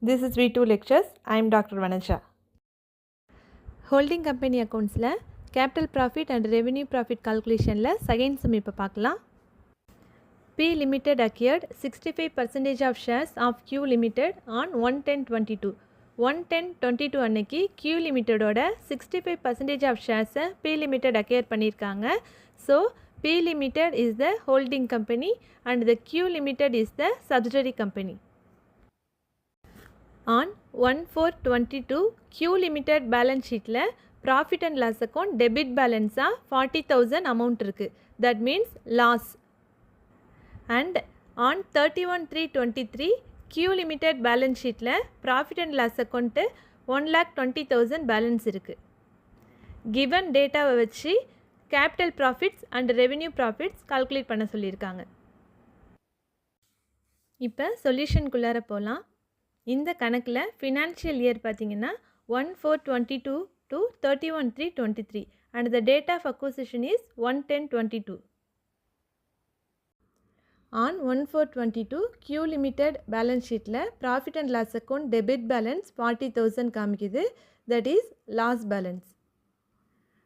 This is V2 Lectures. I am Dr. Vanasha. Holding company accounts la capital profit and revenue profit calculation la second sum இப்ப பார்க்கலாம். P Limited acquired 65% of shares of Q Limited on 1/10/22. 1/10/22 அன்னைக்கு Q Limited ஓட 65% of shares P Limited acquire பண்ணிருக்காங்க. So P Limited is the holding company and the Q Limited is the subsidiary company. On 1/4/22 Q Limited balance sheet la profit and loss account debit balance 40,000 amount இருக்கு. That means loss. And on 31/3/23 Q Limited balance sheet la profit and loss account 1,20,000 balance இருக்கு. Given data வச்சு capital profits and revenue profits calculate பண்ண சொல்லியிருக்காங்க. இப்போ solution குள்ளார போலாம். இந்த கணக்கில் financial year பார்த்தீங்கன்னா 1/4/22 to 31/3/23 and the date of acquisition is 1/10/22. On 1/4/22 Q Limited balance sheet la profit and loss account debit balance 40,000 காமிக்குது, that is loss balance.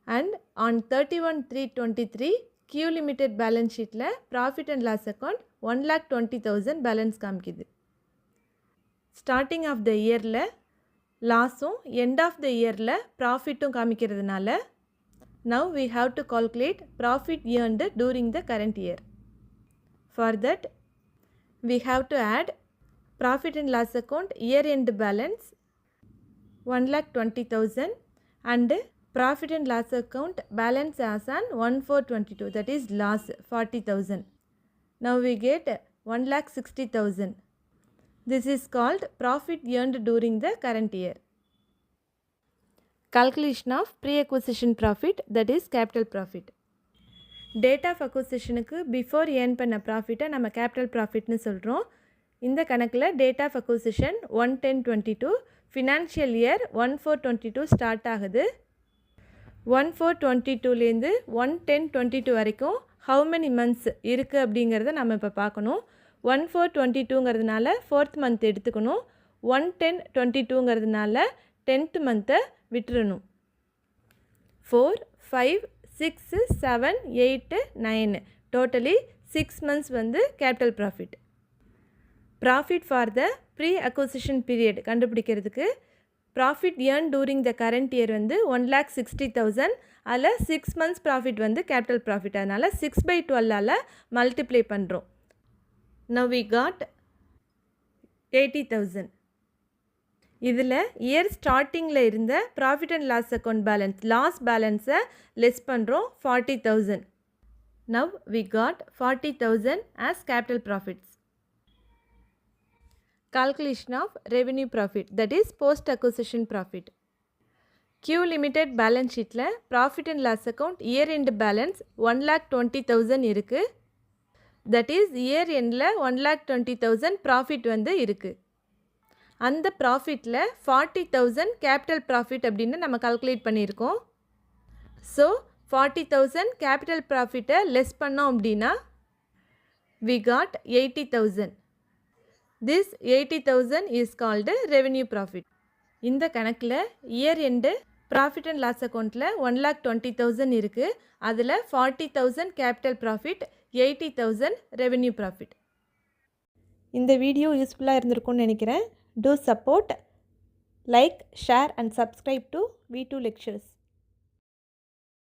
And on 31/3/23 Q Limited balance sheet la profit and loss account 1,20,000 balance காமிக்குது. Starting of the இயரில் லாஸும் end of the இயரில் ப்ராஃபிட்டும் காமிக்கிறதுனால now we have to calculate profit earned during the current year. For that we have to add profit and loss account year end balance 1,20,000 and profit and loss account balance as on 1/4/22 that is loss 40,000. Now we get 1,60,000. This is called profit earned during the current year. Calculation of pre-acquisition profit, that is capital profit. Date of acquisition க்கு before earn பண்ண profit நம்ம capital profit னு சொல்கிறோம். இந்த கணக்கில் date of acquisition 1/10/22, financial year 1/4/22 start ஆகுது. 1/4/22லேருந்து 1/10/22 வரைக்கும் how many months இருக்குது அப்படிங்கிறத நம்ம இப்போ பார்க்கணும். 1/4/22ங்கிறதுனால 4th மந்த் எடுத்துக்கணும். 1/10/22ங்கிறதுனால 10th மந்த்தை விட்டுறணும். 4, 5, 6, 7, 8, 9 டோட்டலி 6 months வந்து capital profit. Profit for the pre acquisition period கண்டுபிடிக்கிறதுக்கு profit earn during the current year வந்து 1,60,000. அதில் 6 months ப்ராஃபிட் வந்து கேபிட்டல் ப்ராஃபிட், அதனால் 6/12 மல்டிப்ளை பண்ணுறோம். Now we got 80,000. இதில் இயர் ஸ்டார்டிங்கில் இருந்த profit and loss account balance loss பேலன்ஸை லெஸ் பண்ணுறோம் 40,000. Now we got 40,000 as capital profits. Calculation of revenue profit, that is post acquisition profit. Q Limited balance sheetல profit and loss account year end balance 1,20,000 இருக்குது. that is year எண்டில் 1,20,000 profit வந்து இருக்குது. அந்த ப்ராஃபிட்டில் 40,000 capital profit அப்படின்னு நம்ம calculate பண்ணியிருக்கோம். So 40,000 capital ப்ராஃபிட்டை less பண்ணோம் அப்படின்னா we got 80,000. this 80,000 is called revenue profit. இந்த கணக்கில் year end profit and loss அக்கௌண்ட்டில் 1,20,000 இருக்குது. அதில் 40,000 கேபிட்டல் ப்ராஃபிட், 80,000 ரெவென்யூ ப்ராஃபிட். இந்த வீடியோ யூஸ்ஃபுல்லாக இருந்திருக்கும்னு நினைக்கிறேன். Do support, like, share and subscribe to V2 Lectures.